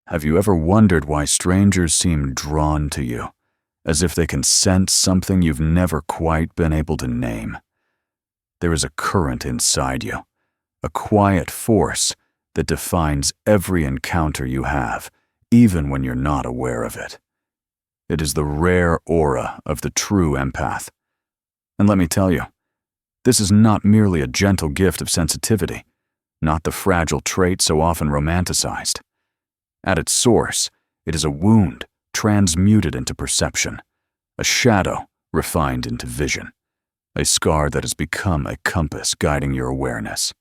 Have you ever wondered why strangers seem drawn to you, as if they can sense something you've never quite been able to name? There is a current inside you, a quiet force that defines every encounter you have, even when you're not aware of it. It is the rare aura of the true empath. And let me tell you, this is not merely a gentle gift of sensitivity, not the fragile trait so often romanticized. At its source, it is a wound transmuted into perception, a shadow refined into vision, a scar that has become a compass guiding your awareness.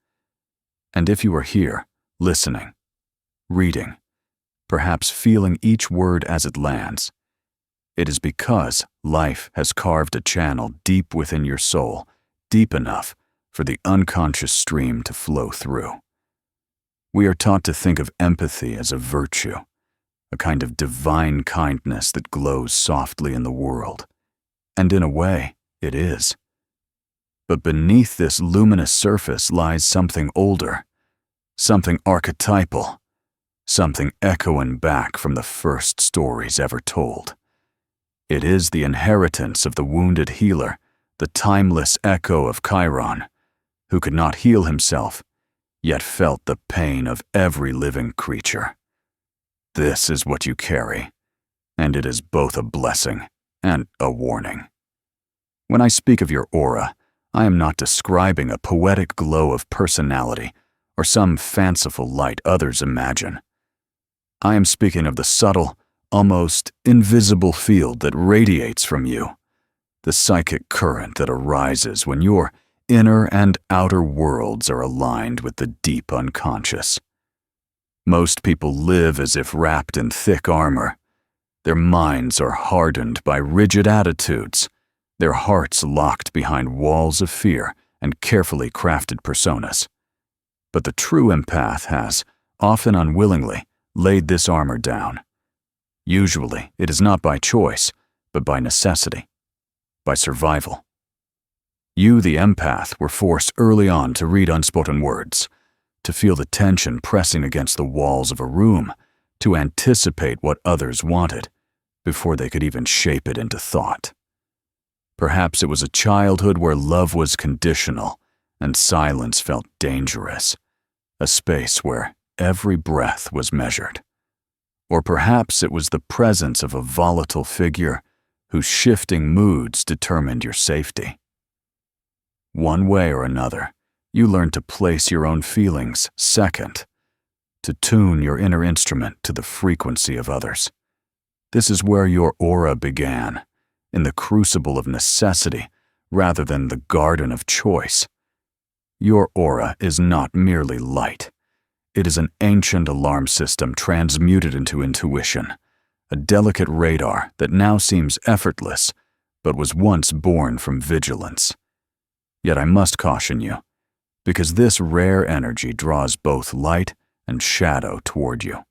And if you are here, listening, reading, perhaps feeling each word as it lands, it is because life has carved a channel deep within your soul, deep enough for the unconscious stream to flow through. We are taught to think of empathy as a virtue, a kind of divine kindness that glows softly in the world. And in a way, it is. But beneath this luminous surface lies something older, something archetypal, something echoing back from the first stories ever told. It is the inheritance of the wounded healer, the timeless echo of Chiron, who could not heal himself, yet felt the pain of every living creature. This is what you carry, and it is both a blessing and a warning. When I speak of your aura, I am not describing a poetic glow of personality or some fanciful light others imagine. I am speaking of the subtle, almost invisible field that radiates from you, the psychic current that arises when your inner and outer worlds are aligned with the deep unconscious. Most people live as if wrapped in thick armor. Their minds are hardened by rigid attitudes, their hearts locked behind walls of fear and carefully crafted personas. But the true empath has, often unwillingly, laid this armor down. Usually, it is not by choice, but by necessity, by survival. You, the empath, were forced early on to read unspoken words, to feel the tension pressing against the walls of a room, to anticipate what others wanted, before they could even shape it into thought. Perhaps it was a childhood where love was conditional and silence felt dangerous, a space where every breath was measured. Or perhaps it was the presence of a volatile figure whose shifting moods determined your safety. One way or another, you learned to place your own feelings second, to tune your inner instrument to the frequency of others. This is where your aura began, in the crucible of necessity rather than the garden of choice. Your aura is not merely light. It is an ancient alarm system transmuted into intuition, a delicate radar that now seems effortless, but was once born from vigilance. Yet I must caution you, because this rare energy draws both light and shadow toward you.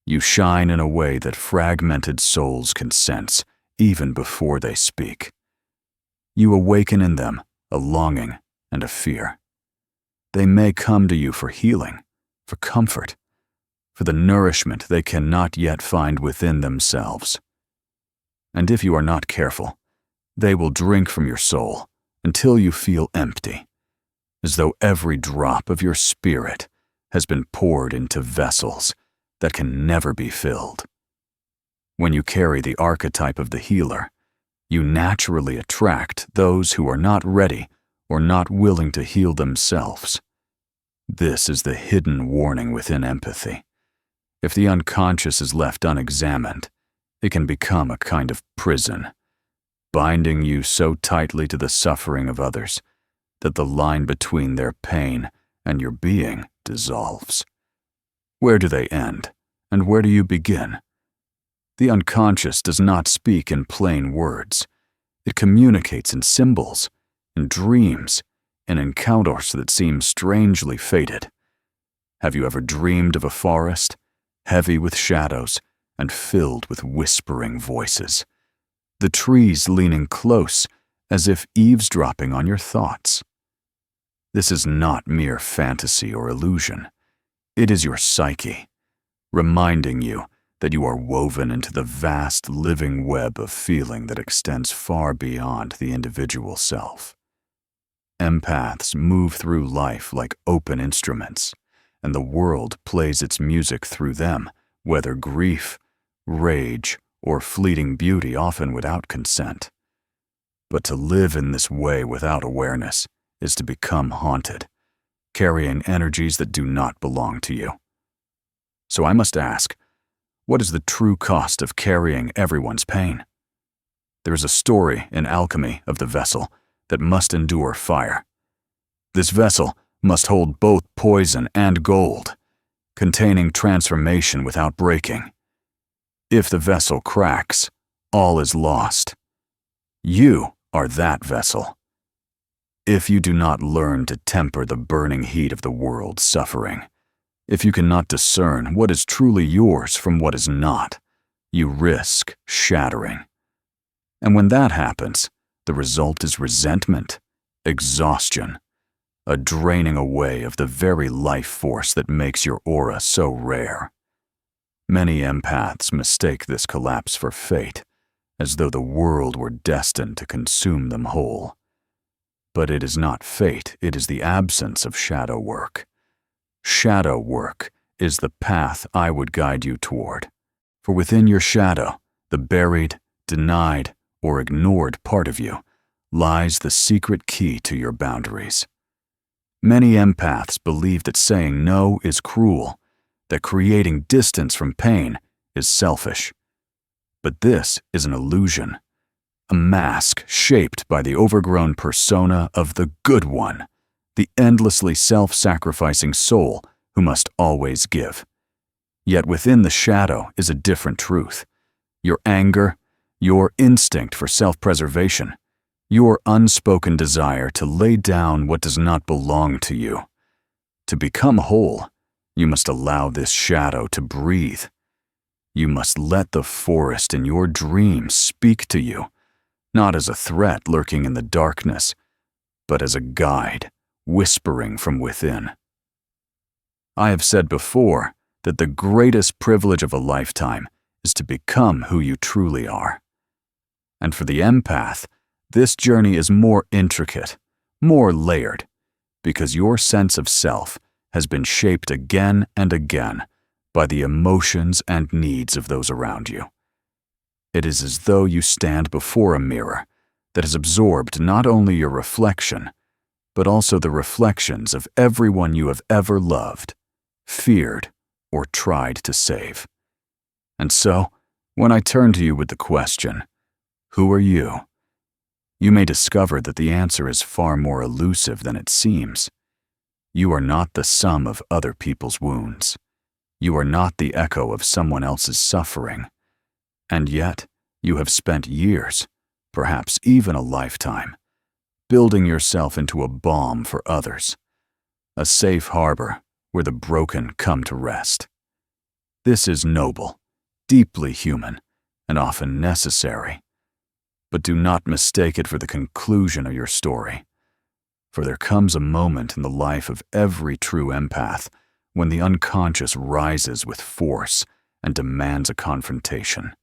You shine in a way that fragmented souls can sense, even before they speak. You awaken in them a longing and a fear. They may come to you for healing, for comfort, for the nourishment they cannot yet find within themselves. And if you are not careful, they will drink from your soul until you feel empty, as though every drop of your spirit has been poured into vessels that can never be filled. When you carry the archetype of the healer, you naturally attract those who are not ready or not willing to heal themselves. This is the hidden warning within empathy. If the unconscious is left unexamined, it can become a kind of prison, binding you so tightly to the suffering of others that the line between their pain and your being dissolves. Where do they end, and where do you begin? The unconscious does not speak in plain words. It communicates in symbols, in dreams, in encounters that seem strangely fated. Have you ever dreamed of a forest, heavy with shadows and filled with whispering voices? The trees leaning close, as if eavesdropping on your thoughts. This is not mere fantasy or illusion. It is your psyche, reminding you that you are woven into the vast living web of feeling that extends far beyond the individual self. Empaths move through life like open instruments, and the world plays its music through them, whether grief, rage, or fleeting beauty, often without consent. But to live in this way without awareness is to become haunted, carrying energies that do not belong to you. So I must ask, what is the true cost of carrying everyone's pain? There is a story in alchemy of the vessel that must endure fire. This vessel must hold both poison and gold, containing transformation without breaking. If the vessel cracks, all is lost. You are that vessel. If you do not learn to temper the burning heat of the world's suffering, if you cannot discern what is truly yours from what is not, you risk shattering. And when that happens, the result is resentment, exhaustion, a draining away of the very life force that makes your aura so rare. Many empaths mistake this collapse for fate, as though the world were destined to consume them whole. But it is not fate, it is the absence of shadow work. Shadow work is the path I would guide you toward, for within your shadow, the buried, denied, or ignored part of you, lies the secret key to your boundaries. Many empaths believe that saying no is cruel, that creating distance from pain is selfish. But this is an illusion, a mask shaped by the overgrown persona of the good one, the endlessly self-sacrificing soul who must always give. Yet within the shadow is a different truth. Your anger, your instinct for self-preservation, your unspoken desire to lay down what does not belong to you. To become whole, you must allow this shadow to breathe. You must let the forest in your dreams speak to you, not as a threat lurking in the darkness, but as a guide whispering from within. I have said before that the greatest privilege of a lifetime is to become who you truly are. And for the empath, this journey is more intricate, more layered, because your sense of self has been shaped again and again by the emotions and needs of those around you. It is as though you stand before a mirror that has absorbed not only your reflection, but also the reflections of everyone you have ever loved, feared, or tried to save. And so, when I turn to you with the question, who are you? You may discover that the answer is far more elusive than it seems. You are not the sum of other people's wounds. You are not the echo of someone else's suffering. And yet, you have spent years, perhaps even a lifetime, building yourself into a balm for others, a safe harbor where the broken come to rest. This is noble, deeply human, and often necessary. But do not mistake it for the conclusion of your story, for there comes a moment in the life of every true empath when the unconscious rises with force and demands a confrontation.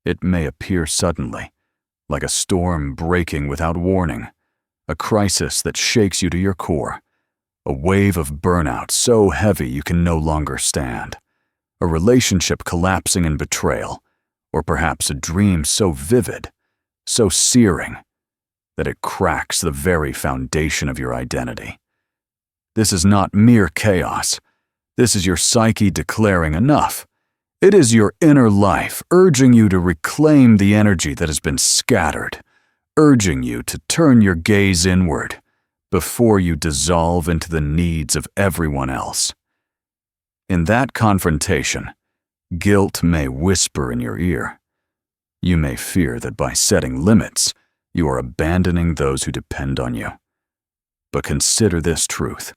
It may appear suddenly, like a storm breaking without warning, a crisis that shakes you to your core, a wave of burnout so heavy you can no longer stand, a relationship collapsing in betrayal, or perhaps a dream so vivid, so searing, that it cracks the very foundation of your identity. This is not mere chaos. This is your psyche declaring enough. It is your inner life urging you to reclaim the energy that has been scattered, urging you to turn your gaze inward before you dissolve into the needs of everyone else. In that confrontation, guilt may whisper in your ear. You may fear that by setting limits, you are abandoning those who depend on you. But consider this truth.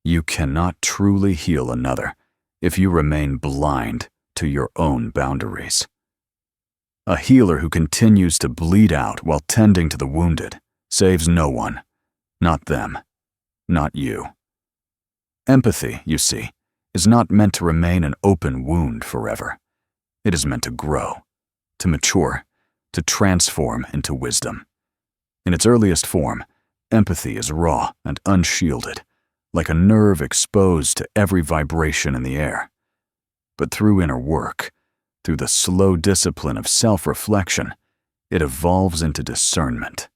You cannot truly heal another if you remain blind to your own boundaries. A healer who continues to bleed out while tending to the wounded saves no one, not them, not you. Empathy, you see, is not meant to remain an open wound forever. It is meant to grow, to mature, to transform into wisdom. In its earliest form, empathy is raw and unshielded, like a nerve exposed to every vibration in the air. But through inner work, through the slow discipline of self-reflection, it evolves into discernment.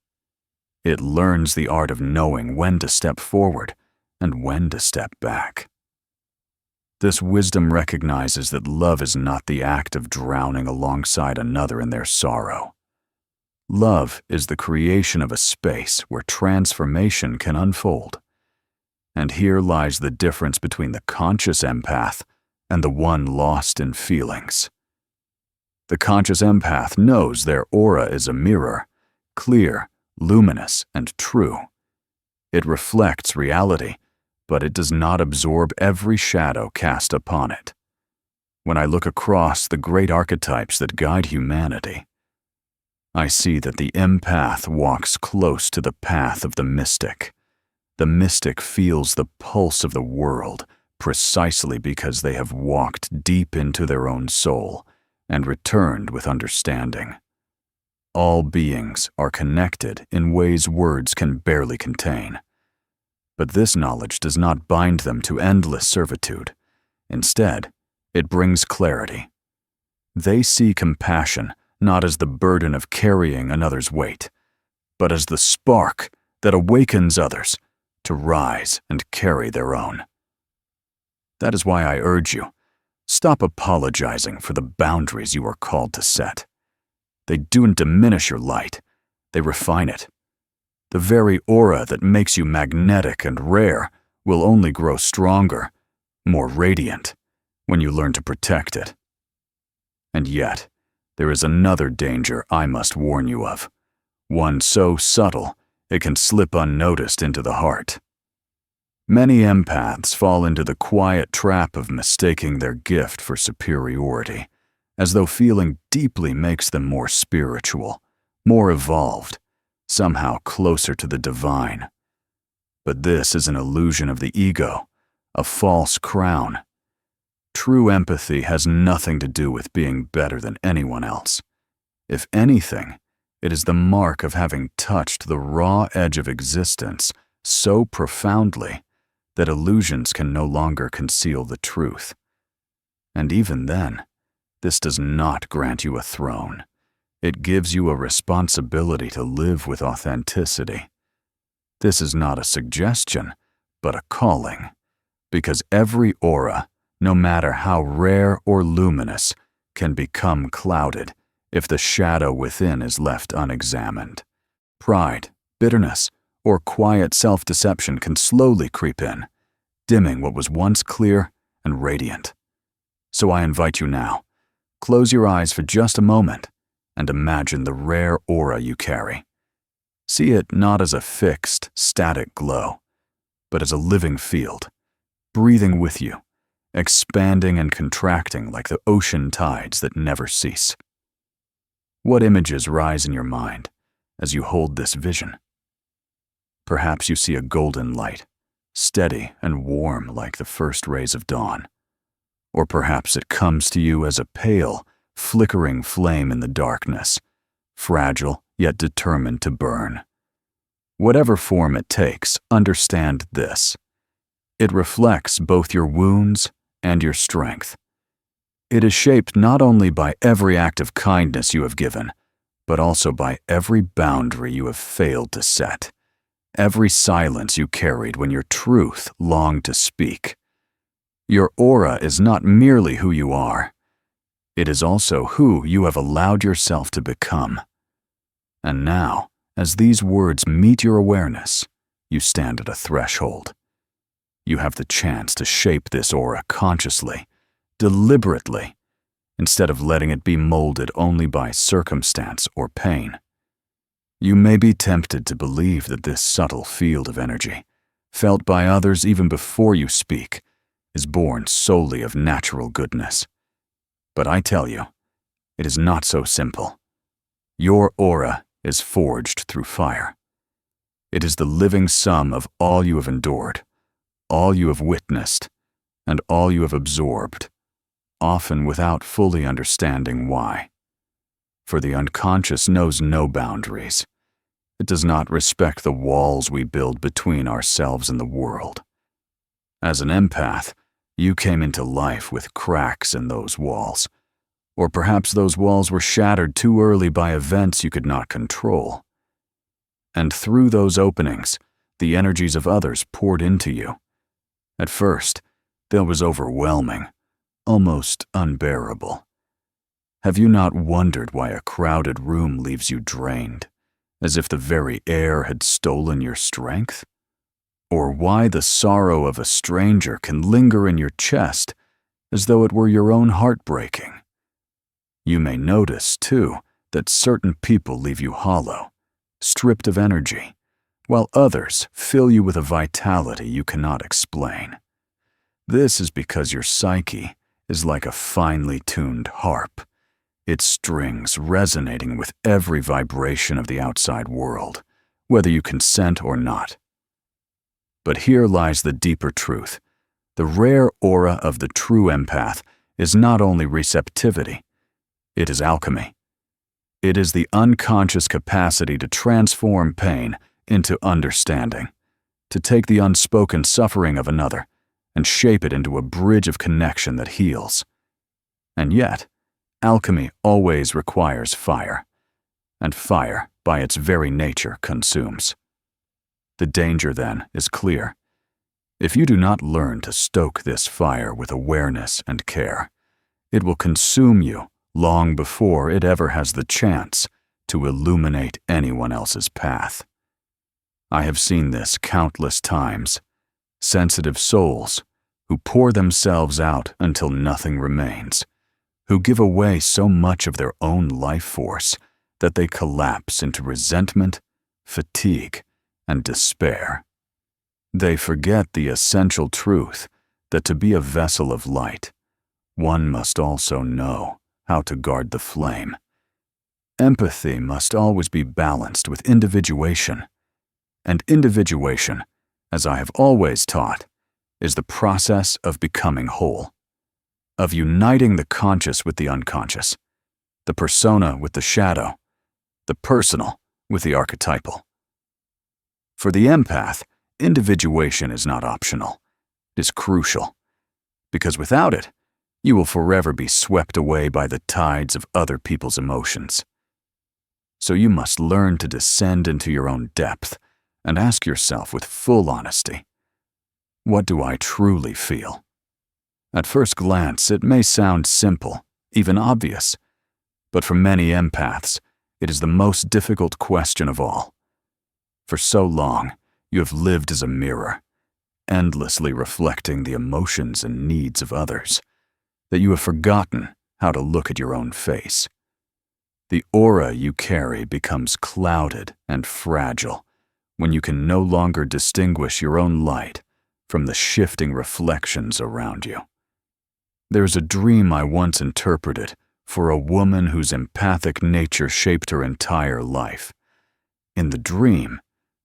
It learns the art of knowing when to step forward and when to step back. This wisdom recognizes that love is not the act of drowning alongside another in their sorrow. Love is the creation of a space where transformation can unfold. And here lies the difference between the conscious empath and the one lost in feelings. The conscious empath knows their aura is a mirror, clear, luminous, and true. It reflects reality, but it does not absorb every shadow cast upon it. When I look across the great archetypes that guide humanity, I see that the empath walks close to the path of the mystic. The mystic feels the pulse of the world precisely because they have walked deep into their own soul and returned with understanding. All beings are connected in ways words can barely contain. But this knowledge does not bind them to endless servitude. Instead, it brings clarity. They see compassion not as the burden of carrying another's weight, but as the spark that awakens others to rise and carry their own. That is why I urge you, stop apologizing for the boundaries you are called to set. They don't diminish your light, they refine it. The very aura that makes you magnetic and rare will only grow stronger, more radiant, when you learn to protect it. And yet, there is another danger I must warn you of, one so subtle it can slip unnoticed into the heart. Many empaths fall into the quiet trap of mistaking their gift for superiority, as though feeling deeply makes them more spiritual, more evolved, somehow closer to the divine. But this is an illusion of the ego, a false crown. True empathy has nothing to do with being better than anyone else. If anything, it is the mark of having touched the raw edge of existence so profoundly that illusions can no longer conceal the truth. And even then, this does not grant you a throne. It gives you a responsibility to live with authenticity. This is not a suggestion, but a calling, because every aura, no matter how rare or luminous, can become clouded if the shadow within is left unexamined. Pride, bitterness, or quiet self-deception can slowly creep in, dimming what was once clear and radiant. So I invite you now, close your eyes for just a moment and imagine the rare aura you carry. See it not as a fixed, static glow, but as a living field, breathing with you, expanding and contracting like the ocean tides that never cease. What images rise in your mind as you hold this vision? Perhaps you see a golden light, steady and warm like the first rays of dawn. Or perhaps it comes to you as a pale, flickering flame in the darkness, fragile yet determined to burn. Whatever form it takes, understand this. It reflects both your wounds and your strength. It is shaped not only by every act of kindness you have given, but also by every boundary you have failed to set, every silence you carried when your truth longed to speak. Your aura is not merely who you are. It is also who you have allowed yourself to become. And now, as these words meet your awareness, you stand at a threshold. You have the chance to shape this aura consciously, deliberately, instead of letting it be molded only by circumstance or pain. You may be tempted to believe that this subtle field of energy, felt by others even before you speak, is born solely of natural goodness. But I tell you, it is not so simple. Your aura is forged through fire. It is the living sum of all you have endured, all you have witnessed, and all you have absorbed, often without fully understanding why. For the unconscious knows no boundaries. It does not respect the walls we build between ourselves and the world. As an empath, you came into life with cracks in those walls, or perhaps those walls were shattered too early by events you could not control. And through those openings, the energies of others poured into you. At first, that was overwhelming, almost unbearable. Have you not wondered why a crowded room leaves you drained, as if the very air had stolen your strength? Or why the sorrow of a stranger can linger in your chest as though it were your own heart breaking? You may notice, too, that certain people leave you hollow, stripped of energy, while others fill you with a vitality you cannot explain. This is because your psyche is like a finely tuned harp, its strings resonating with every vibration of the outside world, whether you consent or not. But here lies the deeper truth. The rare aura of the true empath is not only receptivity, it is alchemy. It is the unconscious capacity to transform pain into understanding, to take the unspoken suffering of another and shape it into a bridge of connection that heals. And yet, alchemy always requires fire, and fire, by its very nature, consumes. The danger, then, is clear. If you do not learn to stoke this fire with awareness and care, it will consume you long before it ever has the chance to illuminate anyone else's path. I have seen this countless times. Sensitive souls who pour themselves out until nothing remains, who give away so much of their own life force that they collapse into resentment, fatigue, and despair. They forget the essential truth that to be a vessel of light, one must also know how to guard the flame. Empathy must always be balanced with individuation, and individuation, as I have always taught, is the process of becoming whole, of uniting the conscious with the unconscious, the persona with the shadow, the personal with the archetypal. For the empath, individuation is not optional, it is crucial, because without it, you will forever be swept away by the tides of other people's emotions. So you must learn to descend into your own depth and ask yourself with full honesty, what do I truly feel? At first glance, it may sound simple, even obvious, but for many empaths, it is the most difficult question of all. For so long, you have lived as a mirror, endlessly reflecting the emotions and needs of others, that you have forgotten how to look at your own face. The aura you carry becomes clouded and fragile when you can no longer distinguish your own light from the shifting reflections around you. There's a dream I once interpreted for a woman whose empathic nature shaped her entire life. In the dream,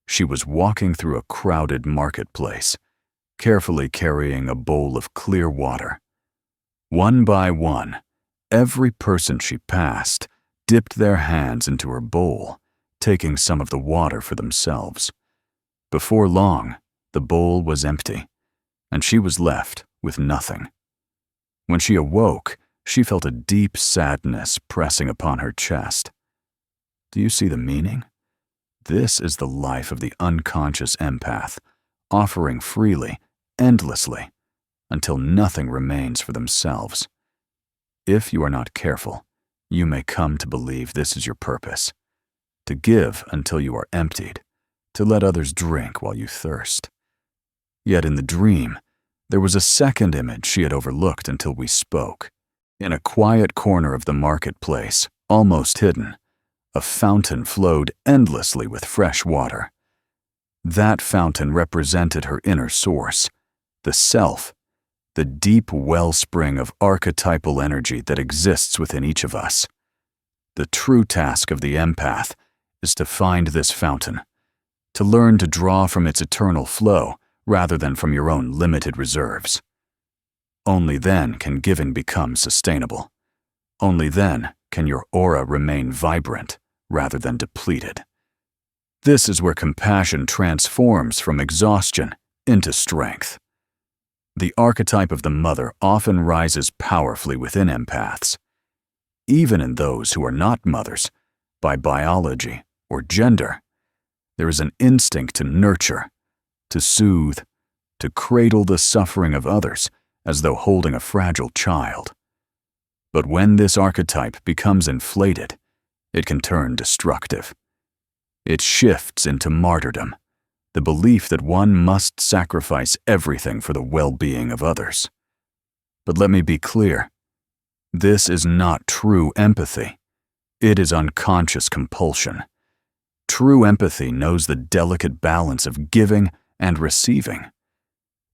she was walking through a crowded marketplace, carefully carrying a bowl of clear water. One by one, every person she passed dipped their hands into her bowl, taking some of the water for themselves. Before long, the bowl was empty, and she was left with nothing. When she awoke, she felt a deep sadness pressing upon her chest. Do you see the meaning? This is the life of the unconscious empath, offering freely, endlessly, until nothing remains for themselves. If you are not careful, you may come to believe this is your purpose, to give until you are emptied, to let others drink while you thirst. Yet in the dream, there was a second image she had overlooked until we spoke. In a quiet corner of the marketplace, almost hidden, a fountain flowed endlessly with fresh water. That fountain represented her inner source, the self, the deep wellspring of archetypal energy that exists within each of us. The true task of the empath is to find this fountain, to learn to draw from its eternal flow rather than from your own limited reserves. Only then can giving become sustainable. Only then can your aura remain vibrant rather than depleted. This is where compassion transforms from exhaustion into strength. The archetype of the mother often rises powerfully within empaths. Even in those who are not mothers, by biology or gender, there is an instinct to nurture, to soothe, to cradle the suffering of others as though holding a fragile child. But when this archetype becomes inflated, it can turn destructive. It shifts into martyrdom, the belief that one must sacrifice everything for the well-being of others. But let me be clear, this is not true empathy. It is unconscious compulsion. True empathy knows the delicate balance of giving and receiving.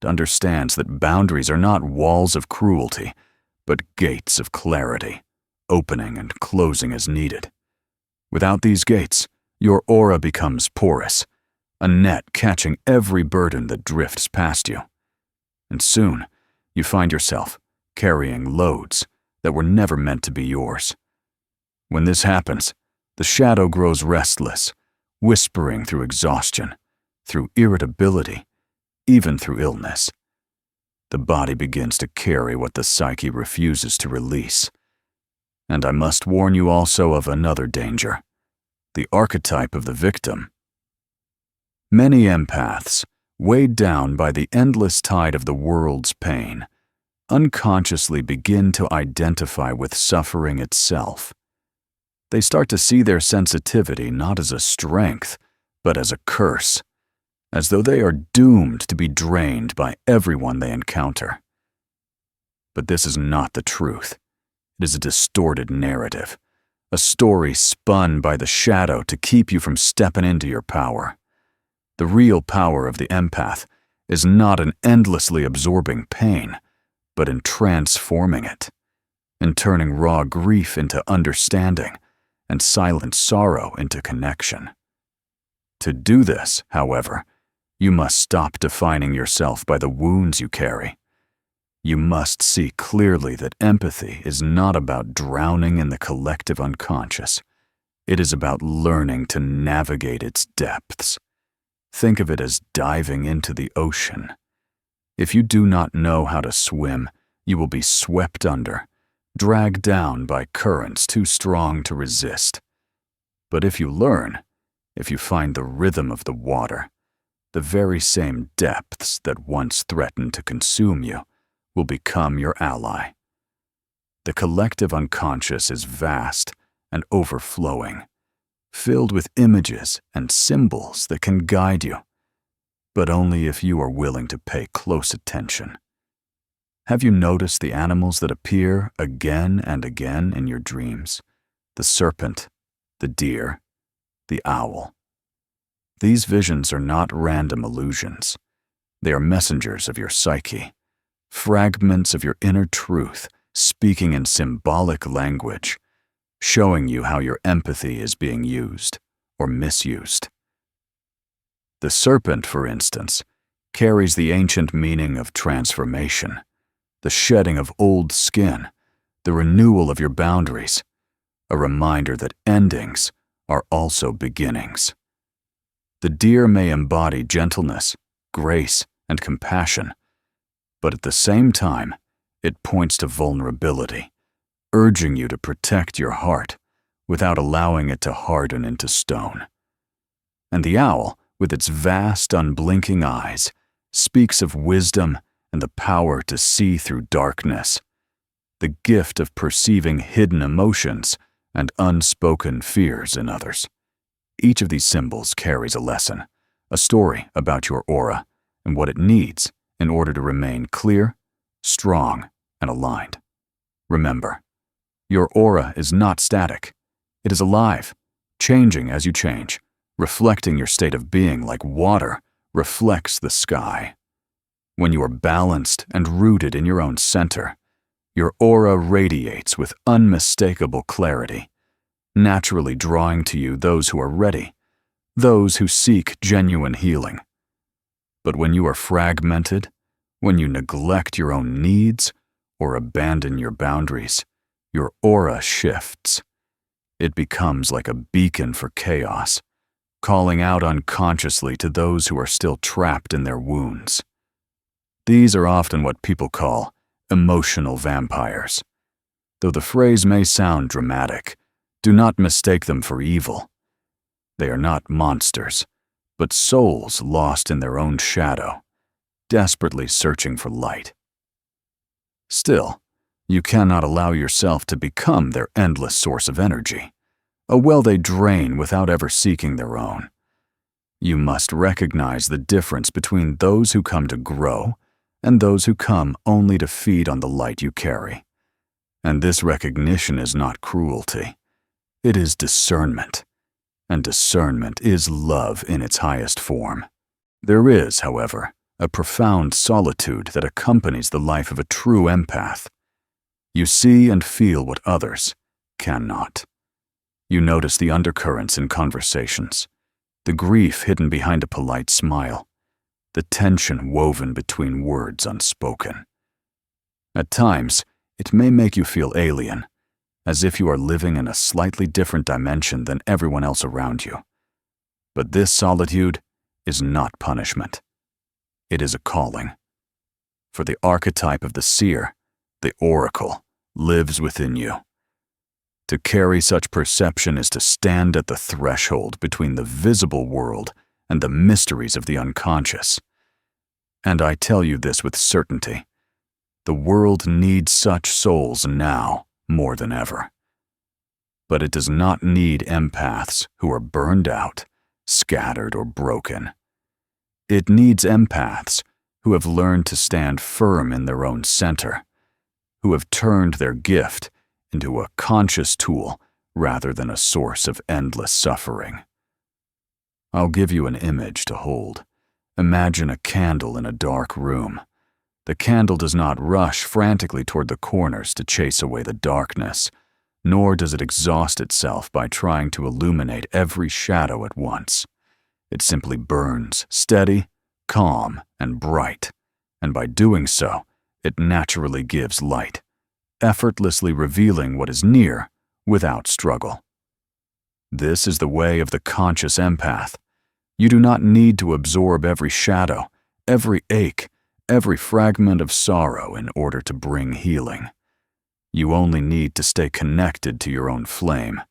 It understands that boundaries are not walls of cruelty, but gates of clarity, opening and closing as needed. Without these gates, your aura becomes porous, a net catching every burden that drifts past you. And soon, you find yourself carrying loads that were never meant to be yours. When this happens, the shadow grows restless, whispering through exhaustion, through irritability, even through illness. The body begins to carry what the psyche refuses to release. And I must warn you also of another danger, the archetype of the victim. Many empaths, weighed down by the endless tide of the world's pain, unconsciously begin to identify with suffering itself. They start to see their sensitivity not as a strength, but as a curse, as though they are doomed to be drained by everyone they encounter. But this is not the truth. It is a distorted narrative, a story spun by the shadow to keep you from stepping into your power. The real power of the empath is not in endlessly absorbing pain, but in transforming it, in turning raw grief into understanding and silent sorrow into connection. To do this, however, you must stop defining yourself by the wounds you carry. You must see clearly that empathy is not about drowning in the collective unconscious. It is about learning to navigate its depths. Think of it as diving into the ocean. If you do not know how to swim, you will be swept under, dragged down by currents too strong to resist. But if you learn, if you find the rhythm of the water, the very same depths that once threatened to consume you will become your ally. The collective unconscious is vast and overflowing, filled with images and symbols that can guide you, but only if you are willing to pay close attention. Have you noticed the animals that appear again and again in your dreams? The serpent, the deer, the owl. These visions are not random illusions. They are messengers of your psyche, fragments of your inner truth speaking in symbolic language, showing you how your empathy is being used or misused. The serpent, for instance, carries the ancient meaning of transformation, the shedding of old skin, the renewal of your boundaries, a reminder that endings are also beginnings. The deer may embody gentleness, grace, and compassion, but at the same time, it points to vulnerability, urging you to protect your heart without allowing it to harden into stone. And the owl, with its vast, unblinking eyes, speaks of wisdom and the power to see through darkness, the gift of perceiving hidden emotions and unspoken fears in others. Each of these symbols carries a lesson, a story about your aura and what it needs in order to remain clear, strong, and aligned. Remember, your aura is not static. It is alive, changing as you change, reflecting your state of being like water reflects the sky. When you are balanced and rooted in your own center, your aura radiates with unmistakable clarity, naturally drawing to you those who are ready, those who seek genuine healing. But when you are fragmented, When you neglect your own needs or abandon your boundaries, your aura shifts. It becomes like a beacon for chaos, calling out unconsciously to those who are still trapped in their wounds. These are often what people call emotional vampires. Though the phrase may sound dramatic, do not mistake them for evil. They are not monsters, but souls lost in their own shadow, desperately searching for light. Still, you cannot allow yourself to become their endless source of energy, a well they drain without ever seeking their own. You must recognize the difference between those who come to grow and those who come only to feed on the light you carry. And this recognition is not cruelty. It is discernment. And discernment is love in its highest form. There is, however, a profound solitude that accompanies the life of a true empath. You see and feel what others cannot. You notice the undercurrents in conversations, the grief hidden behind a polite smile, the tension woven between words unspoken. At times, it may make you feel alien, as if you are living in a slightly different dimension than everyone else around you. But this solitude is not punishment. It is a calling. For the archetype of the seer, the oracle, lives within you. To carry such perception is to stand at the threshold between the visible world and the mysteries of the unconscious. And I tell you this with certainty. The world needs such souls now more than ever. But it does not need empaths who are burned out, scattered, or broken. It needs empaths who have learned to stand firm in their own center, who have turned their gift into a conscious tool rather than a source of endless suffering. I'll give you an image to hold. Imagine a candle in a dark room. The candle does not rush frantically toward the corners to chase away the darkness, nor does it exhaust itself by trying to illuminate every shadow at once. It simply burns, steady, calm, and bright, and by doing so, it naturally gives light, effortlessly revealing what is near without struggle. This is the way of the conscious empath. You do not need to absorb every shadow, every ache, every fragment of sorrow in order to bring healing. You only need to stay connected to your own flame,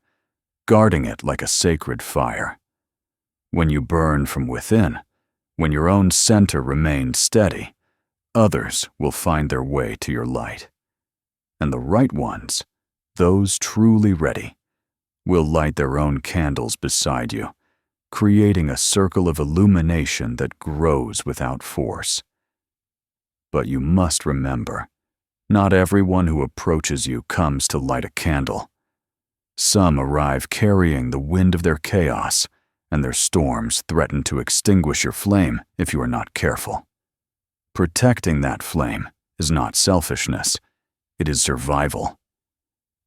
guarding it like a sacred fire. When you burn from within, when your own center remains steady, others will find their way to your light. And the right ones, those truly ready, will light their own candles beside you, creating a circle of illumination that grows without force. But you must remember, not everyone who approaches you comes to light a candle. Some arrive carrying the wind of their chaos, and their storms threaten to extinguish your flame if you are not careful. Protecting that flame is not selfishness, it is survival.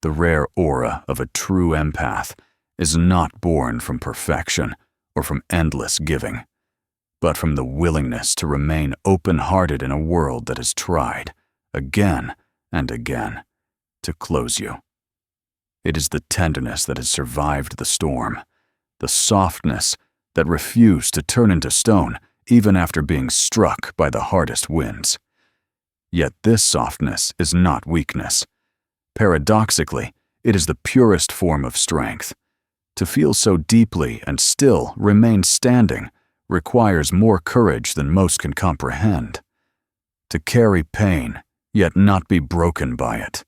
The rare aura of a true empath is not born from perfection or from endless giving, but from the willingness to remain open-hearted in a world that has tried, again and again, to close you. It is the tenderness that has survived the storm, the softness that refused to turn into stone even after being struck by the hardest winds. Yet this softness is not weakness. Paradoxically, it is the purest form of strength. To feel so deeply and still remain standing requires more courage than most can comprehend. To carry pain, yet not be broken by it.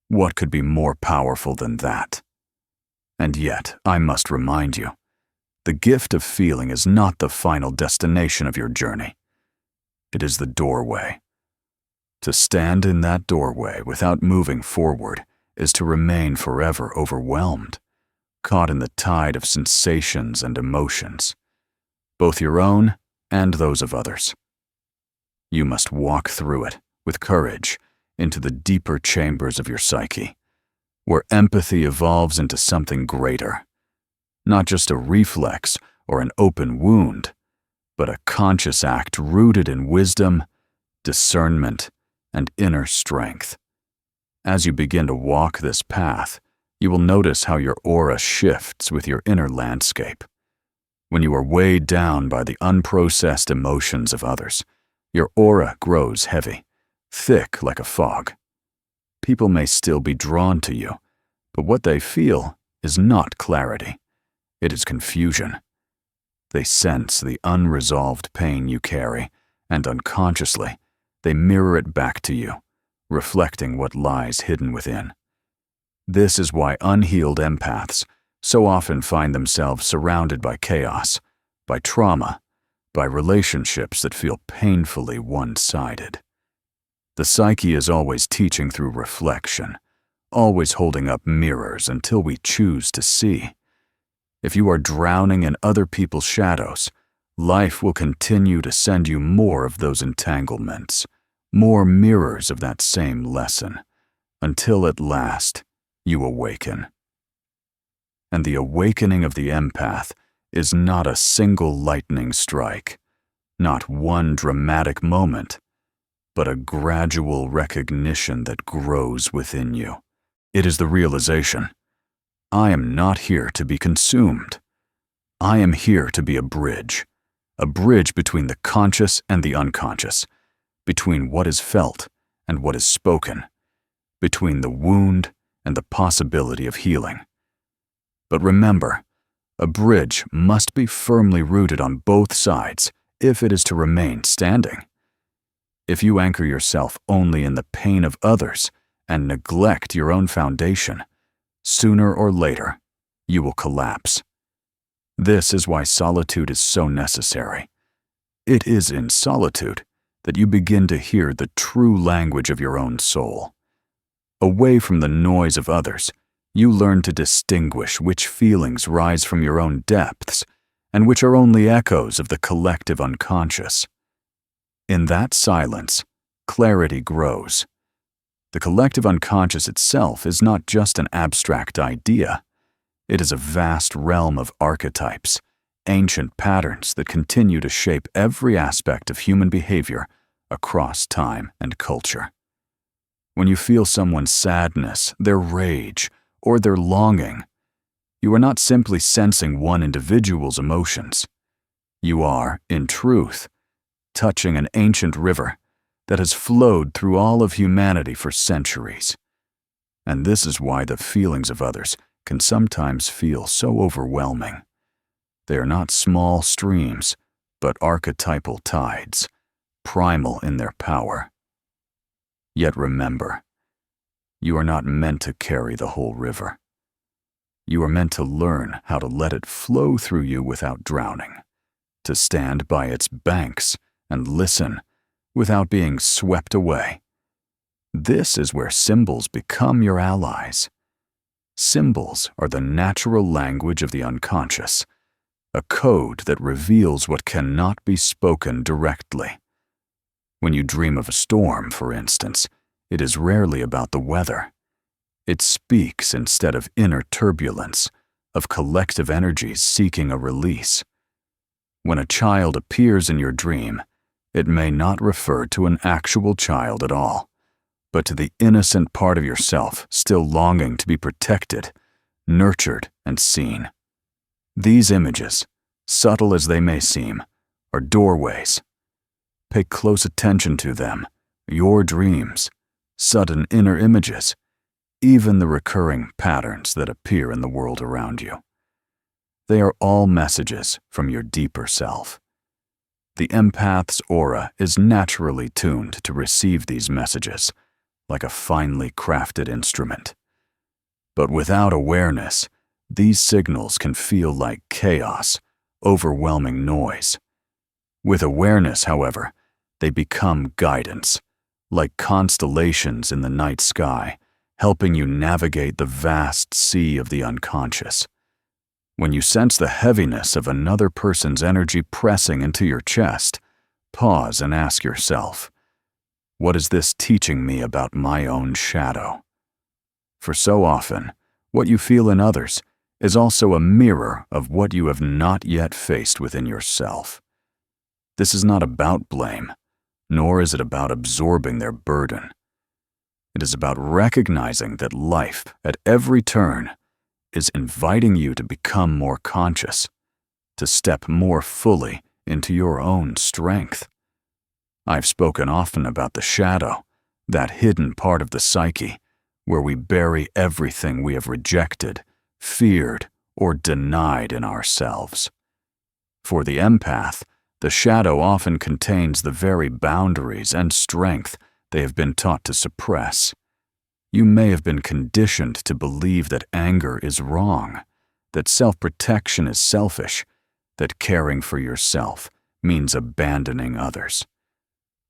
What could be more powerful than that? And yet, I must remind you, the gift of feeling is not the final destination of your journey. It is the doorway. To stand in that doorway without moving forward is to remain forever overwhelmed, caught in the tide of sensations and emotions, both your own and those of others. You must walk through it with courage into the deeper chambers of your psyche, where empathy evolves into something greater, not just a reflex or an open wound, but a conscious act rooted in wisdom, discernment, and inner strength. As you begin to walk this path, you will notice how your aura shifts with your inner landscape. When you are weighed down by the unprocessed emotions of others, your aura grows heavy, thick like a fog. People may still be drawn to you, but what they feel is not clarity. It is confusion. They sense the unresolved pain you carry, and unconsciously, they mirror it back to you, reflecting what lies hidden within. This is why unhealed empaths so often find themselves surrounded by chaos, by trauma, by relationships that feel painfully one-sided. The psyche is always teaching through reflection, always holding up mirrors until we choose to see. If you are drowning in other people's shadows, life will continue to send you more of those entanglements, more mirrors of that same lesson, until at last you awaken. And the awakening of the empath is not a single lightning strike, not one dramatic moment, but a gradual recognition that grows within you. It is the realization, I am not here to be consumed. I am here to be a bridge between the conscious and the unconscious, between what is felt and what is spoken, between the wound and the possibility of healing. But remember, a bridge must be firmly rooted on both sides if it is to remain standing. If you anchor yourself only in the pain of others and neglect your own foundation, sooner or later, you will collapse. This is why solitude is so necessary. It is in solitude that you begin to hear the true language of your own soul. Away from the noise of others, you learn to distinguish which feelings rise from your own depths and which are only echoes of the collective unconscious. In that silence, clarity grows. The collective unconscious itself is not just an abstract idea. It is a vast realm of archetypes, ancient patterns that continue to shape every aspect of human behavior across time and culture. When you feel someone's sadness, their rage, or their longing, you are not simply sensing one individual's emotions. You are, in truth, touching an ancient river that has flowed through all of humanity for centuries. And this is why the feelings of others can sometimes feel so overwhelming. They are not small streams, but archetypal tides, primal in their power. Yet remember, you are not meant to carry the whole river. You are meant to learn how to let it flow through you without drowning, to stand by its banks and listen without being swept away. This is where symbols become your allies. Symbols are the natural language of the unconscious, a code that reveals what cannot be spoken directly. When you dream of a storm, for instance, it is rarely about the weather. It speaks instead of inner turbulence, of collective energies seeking a release. When a child appears in your dream, it may not refer to an actual child at all, but to the innocent part of yourself still longing to be protected, nurtured, and seen. These images, subtle as they may seem, are doorways. Pay close attention to them, your dreams, sudden inner images, even the recurring patterns that appear in the world around you. They are all messages from your deeper self. The empath's aura is naturally tuned to receive these messages, like a finely crafted instrument. But without awareness, these signals can feel like chaos, overwhelming noise. With awareness, however, they become guidance, like constellations in the night sky, helping you navigate the vast sea of the unconscious. When you sense the heaviness of another person's energy pressing into your chest, pause and ask yourself, what is this teaching me about my own shadow? For so often, what you feel in others is also a mirror of what you have not yet faced within yourself. This is not about blame, nor is it about absorbing their burden. It is about recognizing that life, at every turn, is inviting you to become more conscious, to step more fully into your own strength. I've spoken often about the shadow, that hidden part of the psyche, where we bury everything we have rejected, feared, or denied in ourselves. For the empath, the shadow often contains the very boundaries and strength they have been taught to suppress. You may have been conditioned to believe that anger is wrong, that self-protection is selfish, that caring for yourself means abandoning others.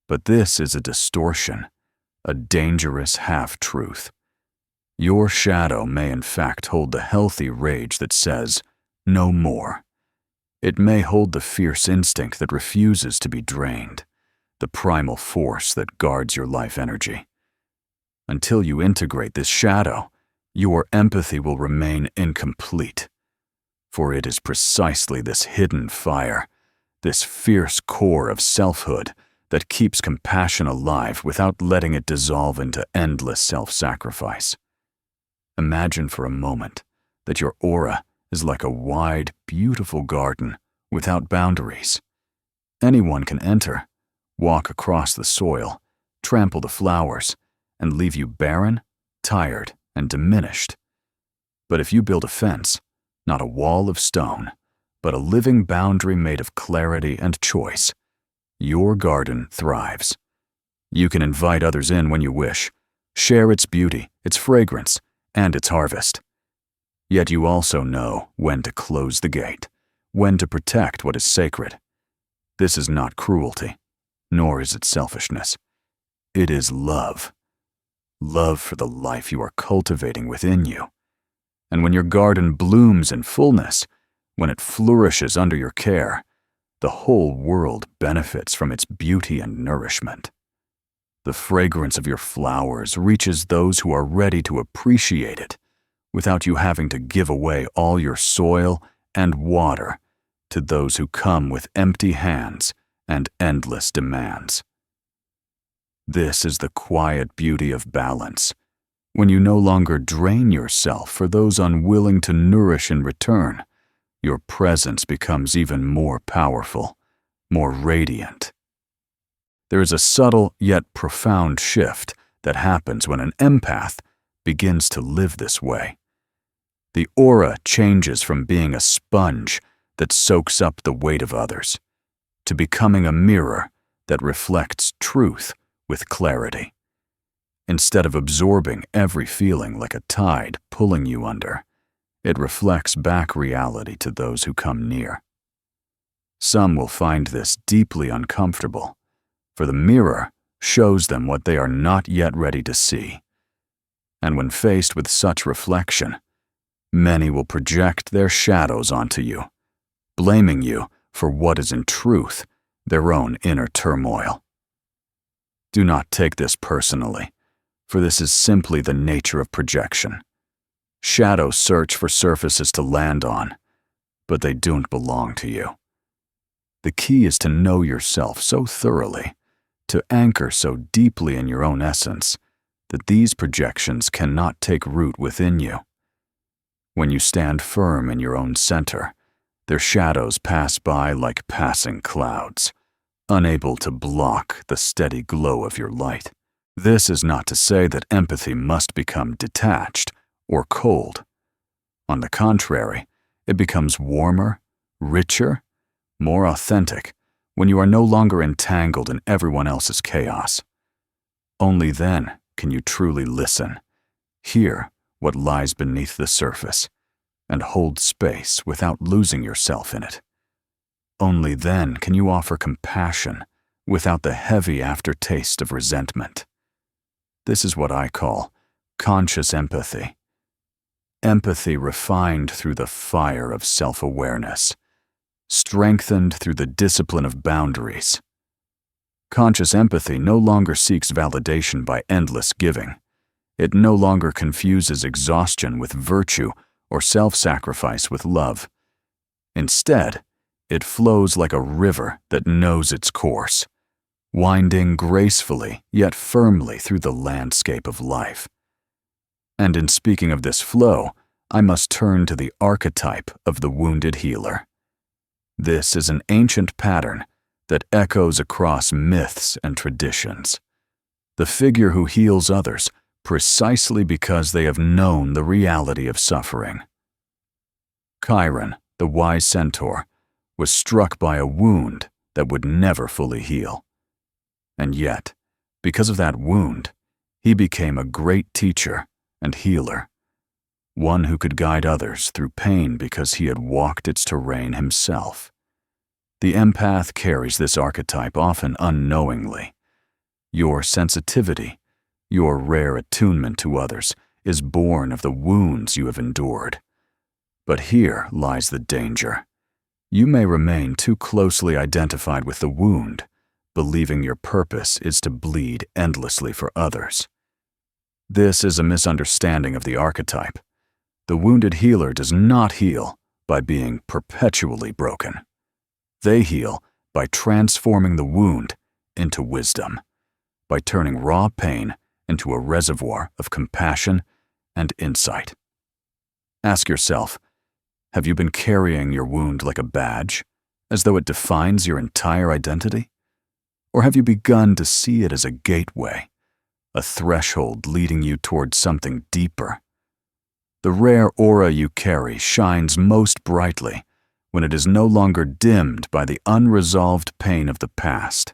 But this is a distortion, a dangerous half-truth. Your shadow may in fact hold the healthy rage that says, "No more." It may hold the fierce instinct that refuses to be drained, the primal force that guards your life energy. Until you integrate this shadow, your empathy will remain incomplete. For it is precisely this hidden fire, this fierce core of selfhood, that keeps compassion alive without letting it dissolve into endless self-sacrifice. Imagine for a moment that your aura is like a wide, beautiful garden without boundaries. Anyone can enter, walk across the soil, trample the flowers, and leave you barren, tired, and diminished. But if you build a fence, not a wall of stone, but a living boundary made of clarity and choice, your garden thrives. You can invite others in when you wish, share its beauty, its fragrance, and its harvest. Yet you also know when to close the gate, when to protect what is sacred. This is not cruelty, nor is it selfishness. It is love. Love for the life you are cultivating within you. And when your garden blooms in fullness, when it flourishes under your care, the whole world benefits from its beauty and nourishment. The fragrance of your flowers reaches those who are ready to appreciate it, without you having to give away all your soil and water to those who come with empty hands and endless demands. This is the quiet beauty of balance, when you no longer drain yourself for those unwilling to nourish in return. Your presence becomes even more powerful, more radiant. There is a subtle yet profound shift that happens when an empath begins to live this way. The aura changes from being a sponge that soaks up the weight of others to becoming a mirror that reflects truth with clarity. Instead of absorbing every feeling like a tide pulling you under, it reflects back reality to those who come near. Some will find this deeply uncomfortable, for the mirror shows them what they are not yet ready to see. And when faced with such reflection, many will project their shadows onto you, blaming you for what is in truth their own inner turmoil. Do not take this personally, for this is simply the nature of projection. Shadows search for surfaces to land on, but they don't belong to you. The key is to know yourself so thoroughly, to anchor so deeply in your own essence, that these projections cannot take root within you. When you stand firm in your own center, their shadows pass by like passing clouds, unable to block the steady glow of your light. This is not to say that empathy must become detached or cold. On the contrary, it becomes warmer, richer, more authentic when you are no longer entangled in everyone else's chaos. Only then can you truly listen, hear what lies beneath the surface, and hold space without losing yourself in it. Only then can you offer compassion without the heavy aftertaste of resentment. This is what I call conscious empathy. Empathy refined through the fire of self-awareness, strengthened through the discipline of boundaries. Conscious empathy no longer seeks validation by endless giving. It no longer confuses exhaustion with virtue or self-sacrifice with love. Instead, it flows like a river that knows its course, winding gracefully yet firmly through the landscape of life. And in speaking of this flow, I must turn to the archetype of the wounded healer. This is an ancient pattern that echoes across myths and traditions. The figure who heals others precisely because they have known the reality of suffering. Chiron, the wise centaur, was struck by a wound that would never fully heal. And yet, because of that wound, he became a great teacher and healer, one who could guide others through pain because he had walked its terrain himself. The empath carries this archetype often unknowingly. Your sensitivity, your rare attunement to others, is born of the wounds you have endured. But here lies the danger. You may remain too closely identified with the wound, believing your purpose is to bleed endlessly for others. This is a misunderstanding of the archetype. The wounded healer does not heal by being perpetually broken. They heal by transforming the wound into wisdom, by turning raw pain into a reservoir of compassion and insight. Ask yourself, have you been carrying your wound like a badge, as though it defines your entire identity? Or have you begun to see it as a gateway, a threshold leading you towards something deeper? The rare aura you carry shines most brightly when it is no longer dimmed by the unresolved pain of the past.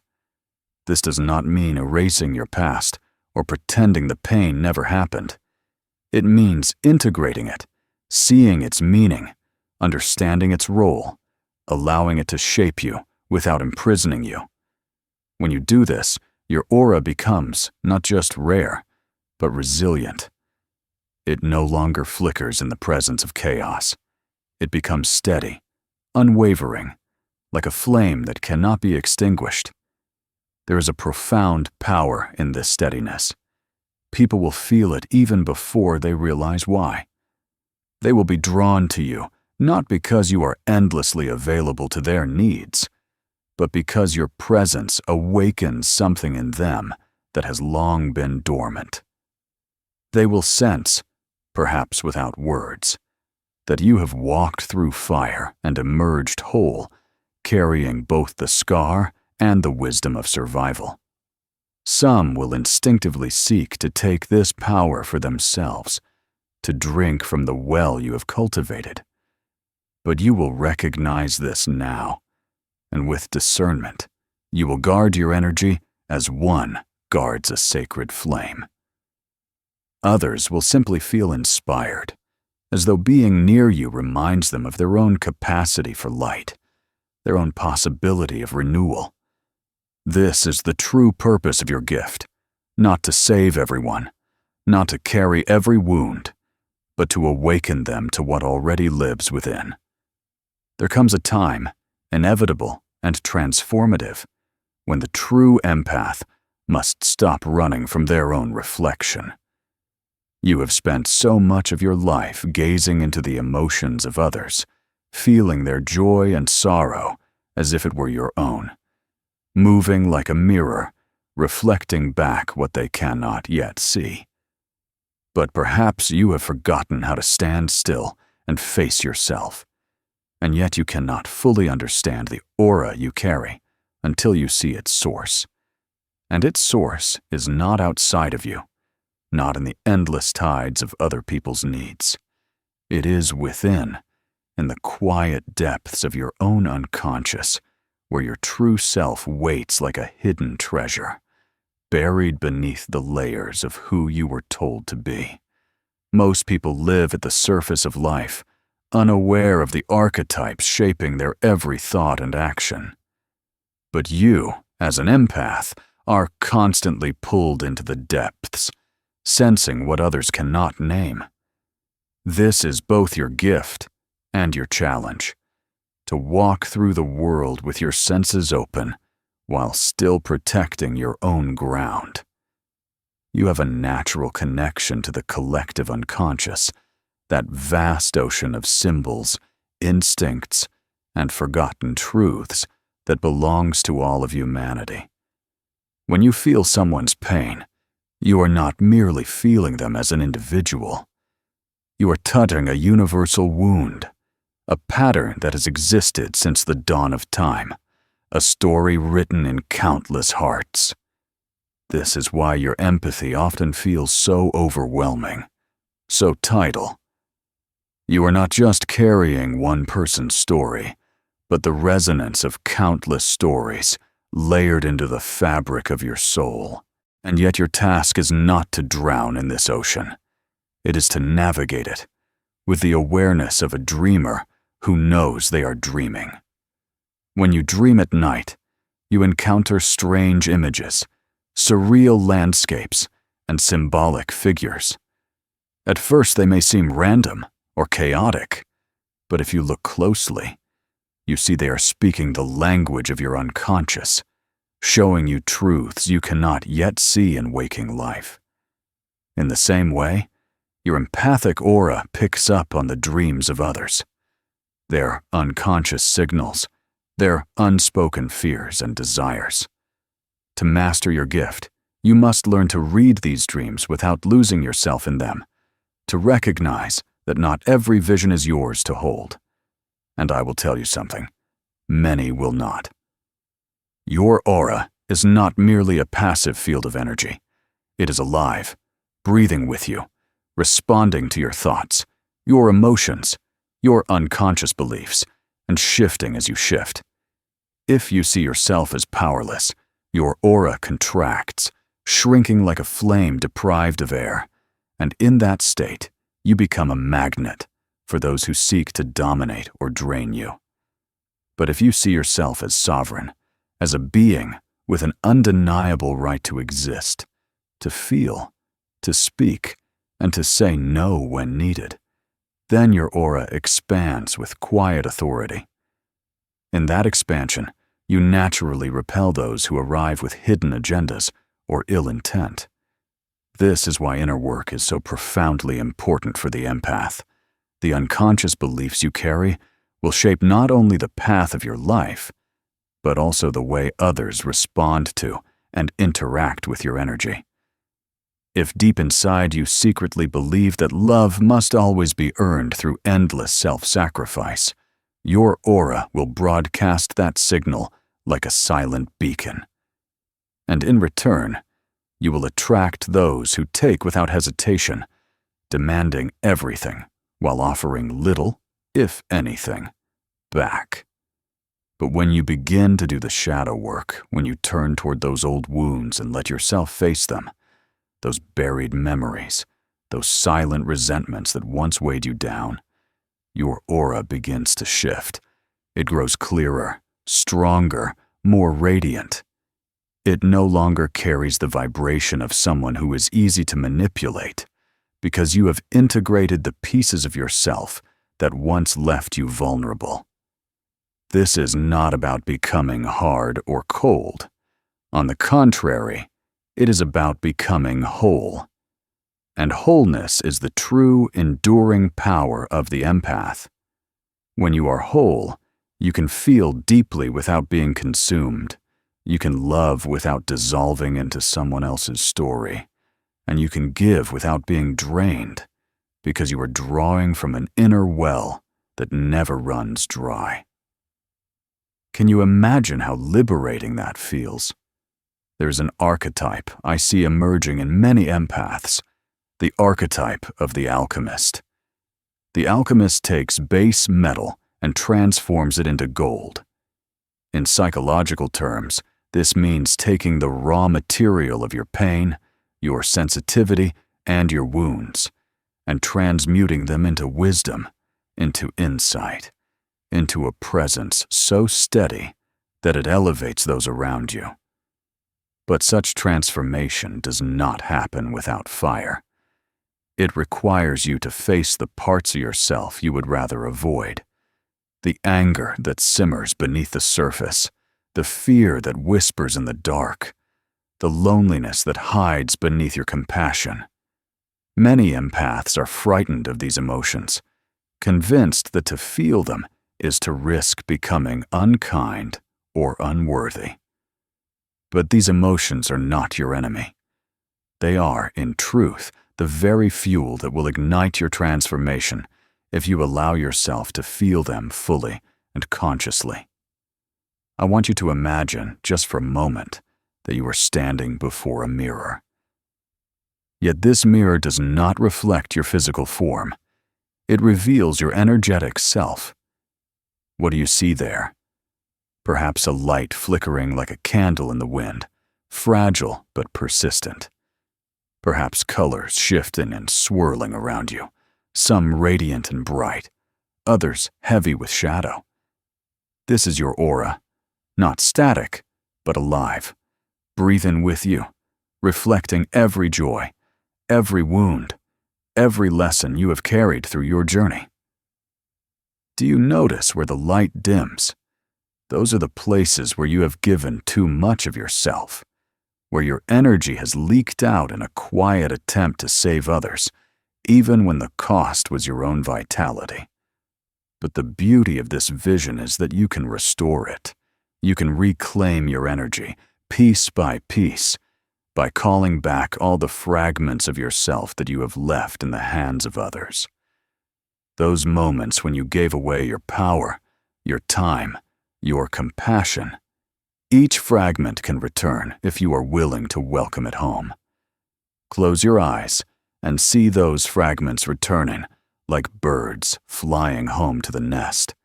This does not mean erasing your past or pretending the pain never happened. It means integrating it, seeing its meaning, understanding its role, allowing it to shape you without imprisoning you. When you do this, your aura becomes not just rare, but resilient. It no longer flickers in the presence of chaos. It becomes steady, unwavering, like a flame that cannot be extinguished. There is a profound power in this steadiness. People will feel it even before they realize why. They will be drawn to you, not because you are endlessly available to their needs, but because your presence awakens something in them that has long been dormant. They will sense, perhaps without words, that you have walked through fire and emerged whole, carrying both the scar and the wisdom of survival. Some will instinctively seek to take this power for themselves, to drink from the well you have cultivated. But you will recognize this now, and with discernment, you will guard your energy as one guards a sacred flame. Others will simply feel inspired, as though being near you reminds them of their own capacity for light, their own possibility of renewal. This is the true purpose of your gift, not to save everyone, not to carry every wound, but to awaken them to what already lives within. There comes a time, inevitable and transformative, when the true empath must stop running from their own reflection. You have spent so much of your life gazing into the emotions of others, feeling their joy and sorrow as if it were your own, moving like a mirror, reflecting back what they cannot yet see. But perhaps you have forgotten how to stand still and face yourself, and yet you cannot fully understand the aura you carry until you see its source. And its source is not outside of you, not in the endless tides of other people's needs. It is within, in the quiet depths of your own unconscious, where your true self waits like a hidden treasure, buried beneath the layers of who you were told to be. Most people live at the surface of life, unaware of the archetypes shaping their every thought and action. But you, as an empath, are constantly pulled into the depths, sensing what others cannot name. This is both your gift and your challenge, to walk through the world with your senses open while still protecting your own ground. You have a natural connection to the collective unconscious, that vast ocean of symbols, instincts, and forgotten truths that belongs to all of humanity. When you feel someone's pain, you are not merely feeling them as an individual. You are touching a universal wound, a pattern that has existed since the dawn of time, a story written in countless hearts. This is why your empathy often feels so overwhelming, so tidal. You are not just carrying one person's story, but the resonance of countless stories layered into the fabric of your soul. And yet your task is not to drown in this ocean. It is to navigate it with the awareness of a dreamer who knows they are dreaming. When you dream at night, you encounter strange images, surreal landscapes, and symbolic figures. At first they may seem random or chaotic, but if you look closely, you see they are speaking the language of your unconscious, showing you truths you cannot yet see in waking life. In the same way, your empathic aura picks up on the dreams of others, their unconscious signals, their unspoken fears and desires. To master your gift, you must learn to read these dreams without losing yourself in them, to recognize that not every vision is yours to hold. And I will tell you something, many will not. Your aura is not merely a passive field of energy. It is alive, breathing with you, responding to your thoughts, your emotions, your unconscious beliefs, and shifting as you shift. If you see yourself as powerless, your aura contracts, shrinking like a flame deprived of air, and in that state, you become a magnet for those who seek to dominate or drain you. But if you see yourself as sovereign, as a being with an undeniable right to exist, to feel, to speak, and to say no when needed, then your aura expands with quiet authority. In that expansion, you naturally repel those who arrive with hidden agendas or ill intent. This is why inner work is so profoundly important for the empath. The unconscious beliefs you carry will shape not only the path of your life, but also the way others respond to and interact with your energy. If deep inside you secretly believe that love must always be earned through endless self-sacrifice, your aura will broadcast that signal like a silent beacon. And in return, you will attract those who take without hesitation, demanding everything while offering little, if anything, back. But when you begin to do the shadow work, when you turn toward those old wounds and let yourself face them, those buried memories, those silent resentments that once weighed you down, your aura begins to shift. It grows clearer, stronger, more radiant. It no longer carries the vibration of someone who is easy to manipulate, because you have integrated the pieces of yourself that once left you vulnerable. This is not about becoming hard or cold. On the contrary, it is about becoming whole. And wholeness is the true, enduring power of the empath. When you are whole, you can feel deeply without being consumed. You can love without dissolving into someone else's story. And you can give without being drained, because you are drawing from an inner well that never runs dry. Can you imagine how liberating that feels? There's an archetype I see emerging in many empaths, the archetype of the alchemist. The alchemist takes base metal and transforms it into gold. In psychological terms, this means taking the raw material of your pain, your sensitivity, and your wounds, and transmuting them into wisdom, into insight, into a presence so steady that it elevates those around you. But such transformation does not happen without fire. It requires you to face the parts of yourself you would rather avoid, the anger that simmers beneath the surface, the fear that whispers in the dark, the loneliness that hides beneath your compassion. Many empaths are frightened of these emotions, convinced that to feel them is to risk becoming unkind or unworthy. But these emotions are not your enemy. They are, in truth, the very fuel that will ignite your transformation if you allow yourself to feel them fully and consciously. I want you to imagine, just for a moment, that you are standing before a mirror. Yet this mirror does not reflect your physical form. It reveals your energetic self. What do you see there? Perhaps a light flickering like a candle in the wind, fragile but persistent. Perhaps colors shifting and swirling around you, some radiant and bright, others heavy with shadow. This is your aura, not static, but alive, breathing with you, reflecting every joy, every wound, every lesson you have carried through your journey. Do you notice where the light dims? Those are the places where you have given too much of yourself, where your energy has leaked out in a quiet attempt to save others, even when the cost was your own vitality. But the beauty of this vision is that you can restore it. You can reclaim your energy, piece by piece, by calling back all the fragments of yourself that you have left in the hands of others. Those moments when you gave away your power, your time, your compassion, each fragment can return if you are willing to welcome it home. Close your eyes and see those fragments returning like birds flying home to the nest,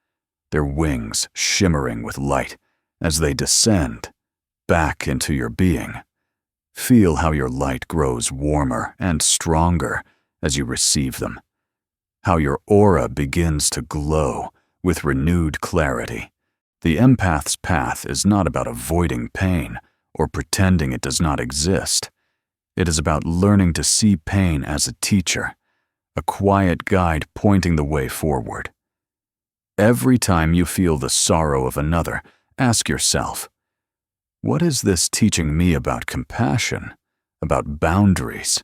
their wings shimmering with light as they descend back into your being. Feel how your light grows warmer and stronger as you receive them, how your aura begins to glow with renewed clarity. The empath's path is not about avoiding pain or pretending it does not exist. It is about learning to see pain as a teacher, a quiet guide pointing the way forward. Every time you feel the sorrow of another, ask yourself, what is this teaching me about compassion, about boundaries,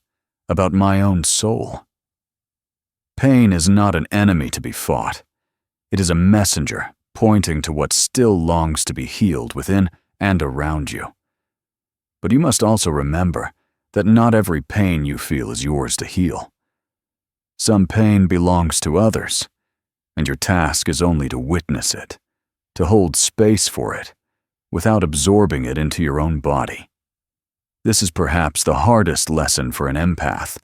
about my own soul? Pain is not an enemy to be fought. It is a messenger pointing to what still longs to be healed within and around you. But you must also remember that not every pain you feel is yours to heal. Some pain belongs to others, and your task is only to witness it, to hold space for it, without absorbing it into your own body. This is perhaps the hardest lesson for an empath,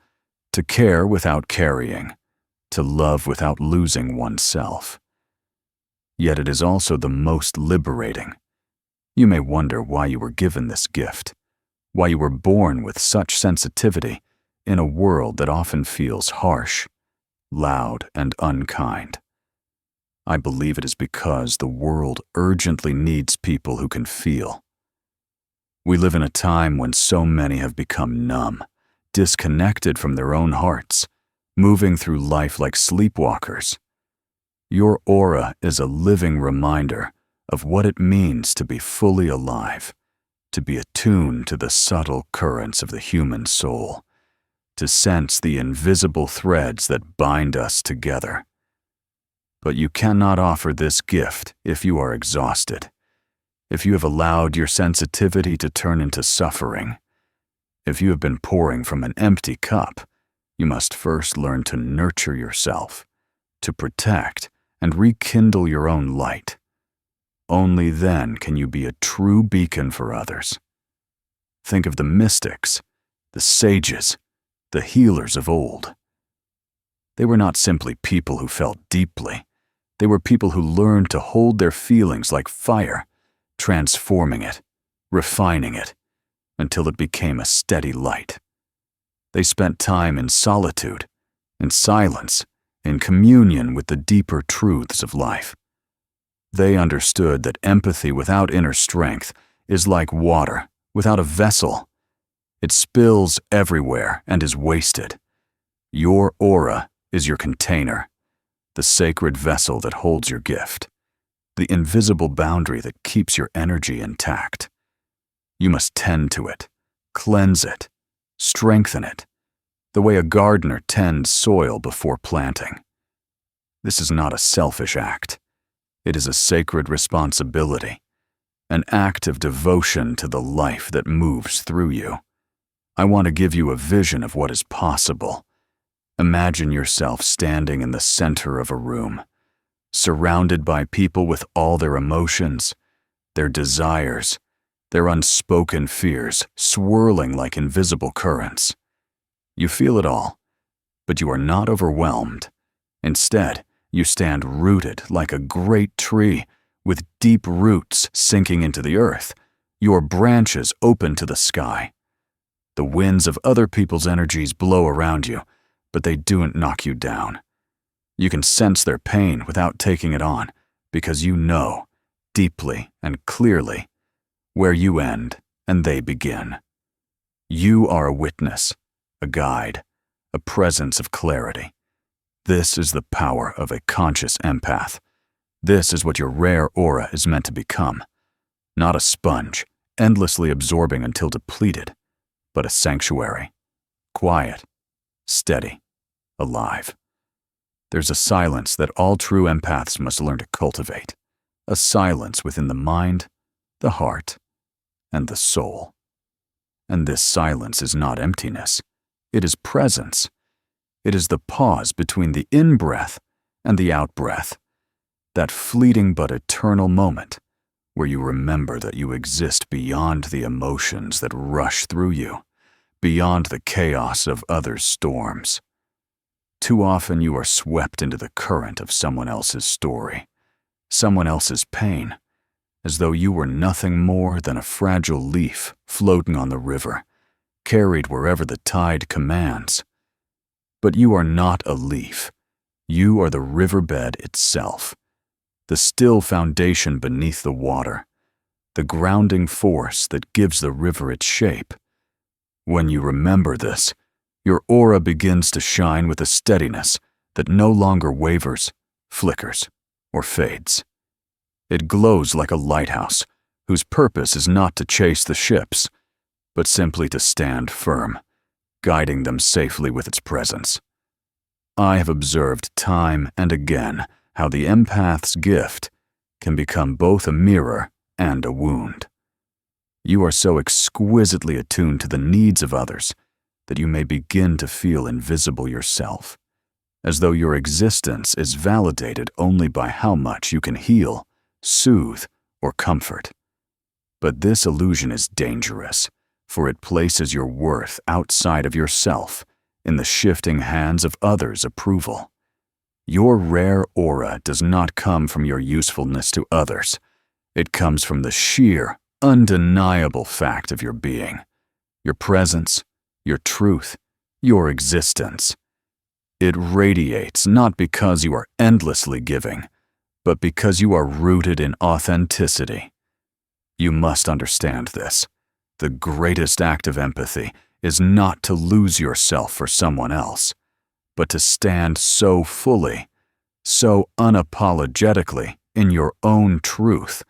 to care without carrying, to love without losing oneself. Yet it is also the most liberating. You may wonder why you were given this gift, why you were born with such sensitivity in a world that often feels harsh, loud, and unkind. I believe it is because the world urgently needs people who can feel. We live in a time when so many have become numb, disconnected from their own hearts, moving through life like sleepwalkers. Your aura is a living reminder of what it means to be fully alive, to be attuned to the subtle currents of the human soul, to sense the invisible threads that bind us together. But you cannot offer this gift if you are exhausted, if you have allowed your sensitivity to turn into suffering. If you have been pouring from an empty cup, you must first learn to nurture yourself, to protect and rekindle your own light. Only then can you be a true beacon for others. Think of the mystics, the sages, the healers of old. They were not simply people who felt deeply. They were people who learned to hold their feelings like fire, transforming it, refining it, until it became a steady light. They spent time in solitude, in silence, in communion with the deeper truths of life. They understood that empathy without inner strength is like water without a vessel. It spills everywhere and is wasted. Your aura is your container, the sacred vessel that holds your gift, the invisible boundary that keeps your energy intact. You must tend to it, cleanse it, strengthen it, the way a gardener tends soil before planting. This is not a selfish act. It is a sacred responsibility, an act of devotion to the life that moves through you. I want to give you a vision of what is possible. Imagine yourself standing in the center of a room, surrounded by people with all their emotions, their desires, their unspoken fears swirling like invisible currents. You feel it all, but you are not overwhelmed. Instead, you stand rooted like a great tree with deep roots sinking into the earth, your branches open to the sky. The winds of other people's energies blow around you, but they don't knock you down. You can sense their pain without taking it on, because you know, deeply and clearly, where you end and they begin. You are a witness, a guide, a presence of clarity. This is the power of a conscious empath. This is what your rare aura is meant to become. Not a sponge, endlessly absorbing until depleted, but a sanctuary. Quiet, steady, alive. There's a silence that all true empaths must learn to cultivate. A silence within the mind, the heart, and the soul. And this silence is not emptiness. It is presence. It is the pause between the in-breath and the out-breath. That fleeting but eternal moment where you remember that you exist beyond the emotions that rush through you, beyond the chaos of others' storms. Too often you are swept into the current of someone else's story, someone else's pain, as though you were nothing more than a fragile leaf floating on the river, carried wherever the tide commands. But you are not a leaf. You are the riverbed itself, the still foundation beneath the water, the grounding force that gives the river its shape. When you remember this, your aura begins to shine with a steadiness that no longer wavers, flickers, or fades. It glows like a lighthouse, whose purpose is not to chase the ships, but simply to stand firm, guiding them safely with its presence. I have observed time and again how the empath's gift can become both a mirror and a wound. You are so exquisitely attuned to the needs of others that you may begin to feel invisible yourself, as though your existence is validated only by how much you can heal, soothe, or comfort. But this illusion is dangerous, for it places your worth outside of yourself, in the shifting hands of others' approval. Your rare aura does not come from your usefulness to others. It comes from the sheer, undeniable fact of your being, your presence, your truth, your existence. It radiates not because you are endlessly giving, but because you are rooted in authenticity. You must understand this. The greatest act of empathy is not to lose yourself for someone else, but to stand so fully, so unapologetically in your own truth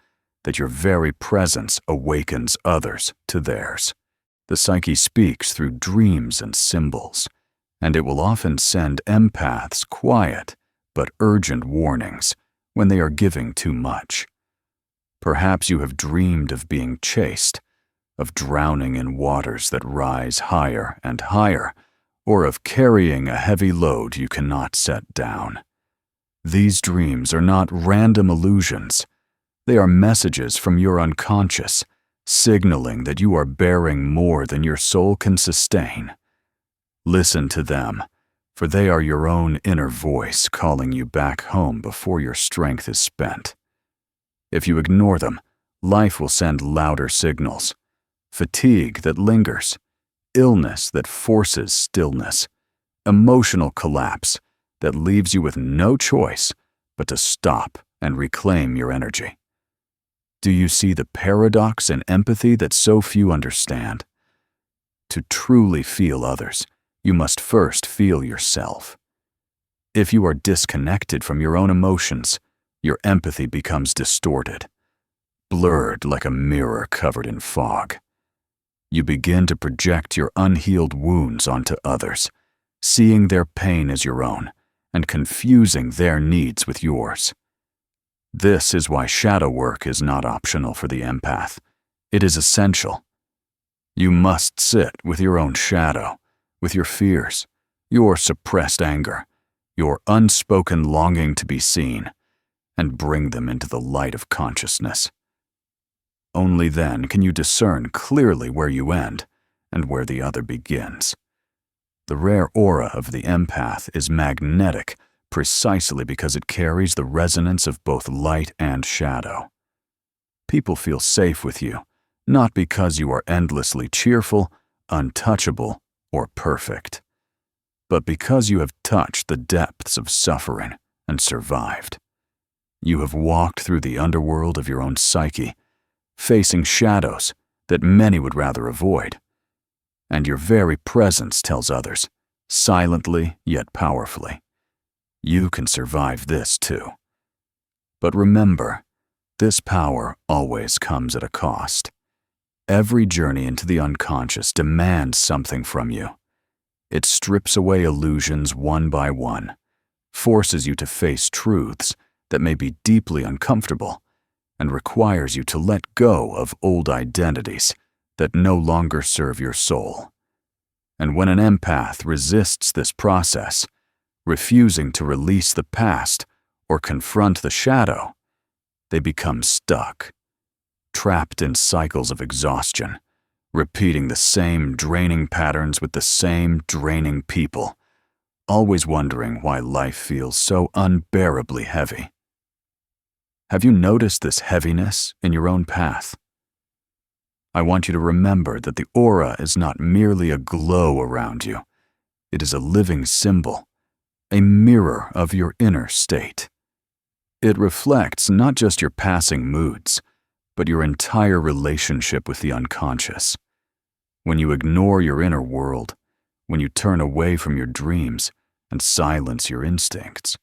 that your very presence awakens others to theirs. The psyche speaks through dreams and symbols, and it will often send empaths quiet but urgent warnings when they are giving too much. Perhaps you have dreamed of being chased, of drowning in waters that rise higher and higher, or of carrying a heavy load you cannot set down. These dreams are not random illusions. They are messages from your unconscious, signaling that you are bearing more than your soul can sustain. Listen to them, for they are your own inner voice calling you back home before your strength is spent. If you ignore them, life will send louder signals: fatigue that lingers, illness that forces stillness, emotional collapse that leaves you with no choice but to stop and reclaim your energy. Do you see the paradox in empathy that so few understand? To truly feel others, you must first feel yourself. If you are disconnected from your own emotions, your empathy becomes distorted, blurred like a mirror covered in fog. You begin to project your unhealed wounds onto others, seeing their pain as your own and confusing their needs with yours. This is why shadow work is not optional for the empath. It is essential. You must sit with your own shadow, with your fears, your suppressed anger, your unspoken longing to be seen, and bring them into the light of consciousness. Only then can you discern clearly where you end and where the other begins. The rare aura of the empath is magnetic precisely because it carries the resonance of both light and shadow. People feel safe with you, not because you are endlessly cheerful, untouchable, or perfect, but because you have touched the depths of suffering and survived. You have walked through the underworld of your own psyche, facing shadows that many would rather avoid. And your very presence tells others, silently yet powerfully, you can survive this too. But remember, this power always comes at a cost. Every journey into the unconscious demands something from you. It strips away illusions one by one, forces you to face truths that may be deeply uncomfortable, and requires you to let go of old identities that no longer serve your soul. And when an empath resists this process, refusing to release the past or confront the shadow, they become stuck, trapped in cycles of exhaustion, repeating the same draining patterns with the same draining people, always wondering why life feels so unbearably heavy. Have you noticed this heaviness in your own path? I want you to remember that the aura is not merely a glow around you. It is a living symbol, a mirror of your inner state. It reflects not just your passing moods, but your entire relationship with the unconscious. When you ignore your inner world, when you turn away from your dreams and silence your instincts,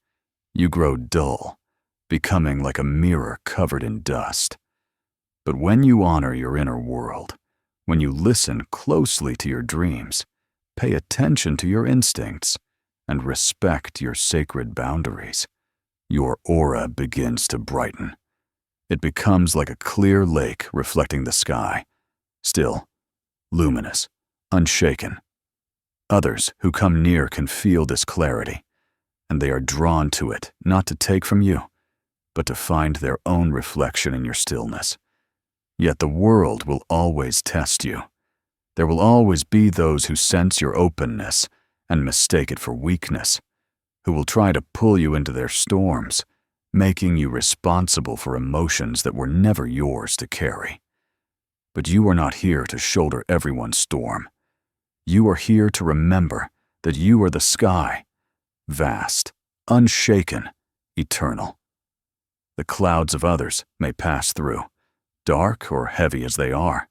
you grow dull, becoming like a mirror covered in dust. But when you honor your inner world, when you listen closely to your dreams, pay attention to your instincts, and respect your sacred boundaries, your aura begins to brighten. It becomes like a clear lake reflecting the sky, still, luminous, unshaken. Others who come near can feel this clarity, and they are drawn to it not to take from you, but to find their own reflection in your stillness. Yet the world will always test you. There will always be those who sense your openness and mistake it for weakness, who will try to pull you into their storms, making you responsible for emotions that were never yours to carry. But you are not here to shoulder everyone's storm. You are here to remember that you are the sky, vast, unshaken, eternal. The clouds of others may pass through, dark or heavy as they are,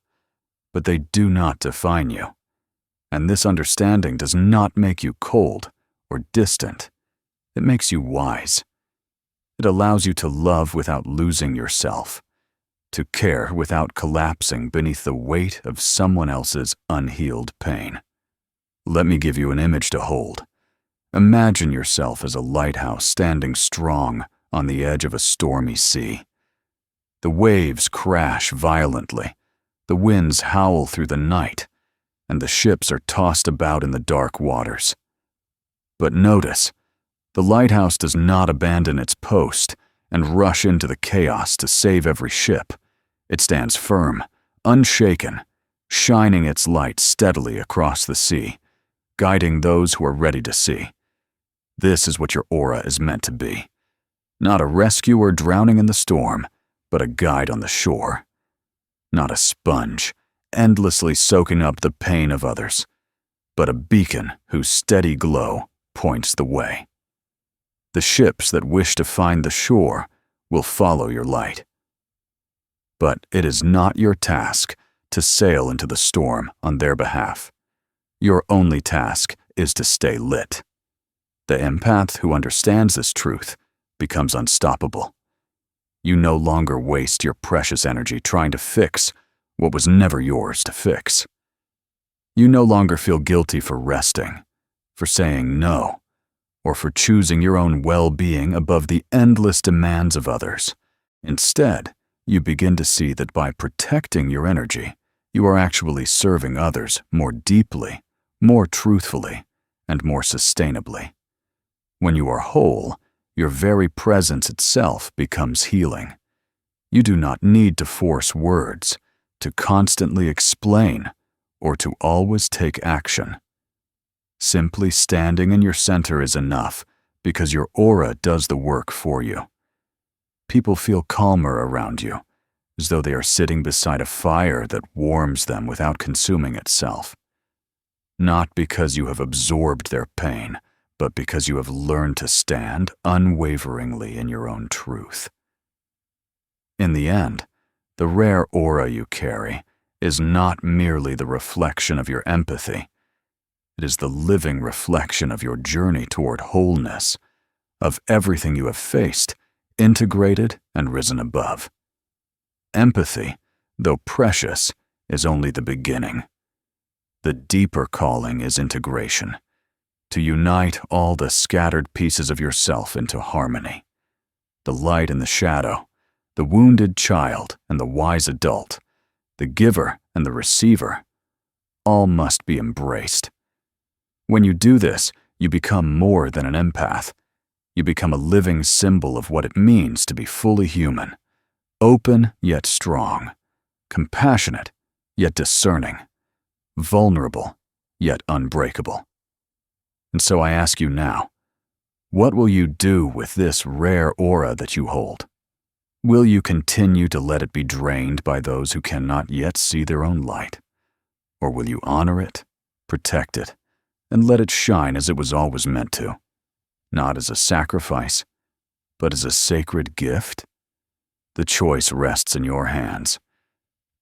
but they do not define you. And this understanding does not make you cold or distant. It makes you wise. It allows you to love without losing yourself, to care without collapsing beneath the weight of someone else's unhealed pain. Let me give you an image to hold. Imagine yourself as a lighthouse standing strong on the edge of a stormy sea. The waves crash violently, the winds howl through the night, and the ships are tossed about in the dark waters. But notice, the lighthouse does not abandon its post and rush into the chaos to save every ship. It stands firm, unshaken, shining its light steadily across the sea, guiding those who are ready to see. This is what your aura is meant to be. Not a rescuer drowning in the storm, but a guide on the shore. Not a sponge, endlessly soaking up the pain of others, but a beacon whose steady glow points the way. The ships that wish to find the shore will follow your light. But it is not your task to sail into the storm on their behalf. Your only task is to stay lit. The empath who understands this truth becomes unstoppable. You no longer waste your precious energy trying to fix what was never yours to fix. You no longer feel guilty for resting, for saying no, or for choosing your own well-being above the endless demands of others. Instead, you begin to see that by protecting your energy, you are actually serving others more deeply, more truthfully, and more sustainably. When you are whole, your very presence itself becomes healing. You do not need to force words, to constantly explain, or to always take action. Simply standing in your center is enough because your aura does the work for you. People feel calmer around you, as though they are sitting beside a fire that warms them without consuming itself. Not because you have absorbed their pain, but because you have learned to stand unwaveringly in your own truth. In the end, the rare aura you carry is not merely the reflection of your empathy. It is the living reflection of your journey toward wholeness, of everything you have faced, integrated, and risen above. Empathy, though precious, is only the beginning. The deeper calling is integration, to unite all the scattered pieces of yourself into harmony. The light and the shadow, the wounded child and the wise adult, the giver and the receiver, all must be embraced. When you do this, you become more than an empath. You become a living symbol of what it means to be fully human, open yet strong, compassionate yet discerning, vulnerable yet unbreakable. And so I ask you now, what will you do with this rare aura that you hold? Will you continue to let it be drained by those who cannot yet see their own light? Or will you honor it, protect it, and let it shine as it was always meant to, not as a sacrifice, but as a sacred gift? The choice rests in your hands.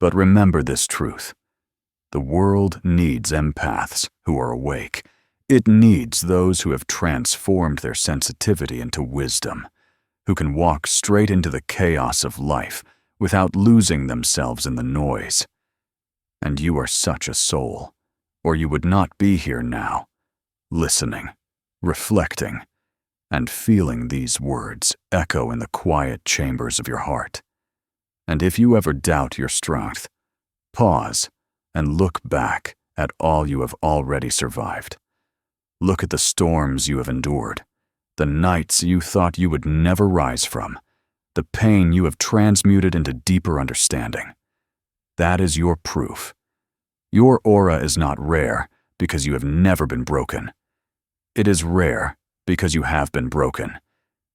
But remember this truth. The world needs empaths who are awake. It needs those who have transformed their sensitivity into wisdom, who can walk straight into the chaos of life without losing themselves in the noise. And you are such a soul, or you would not be here now, listening, reflecting, and feeling these words echo in the quiet chambers of your heart. And if you ever doubt your strength, pause and look back at all you have already survived. Look at the storms you have endured, the nights you thought you would never rise from, the pain you have transmuted into deeper understanding. That is your proof. Your aura is not rare because you have never been broken. It is rare because you have been broken,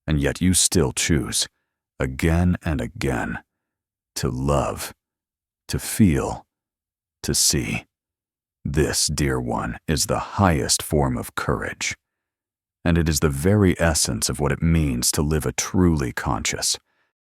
and yet you still choose, again and again, to love, to feel, to see. This, dear one, is the highest form of courage, and it is the very essence of what it means to live a truly conscious,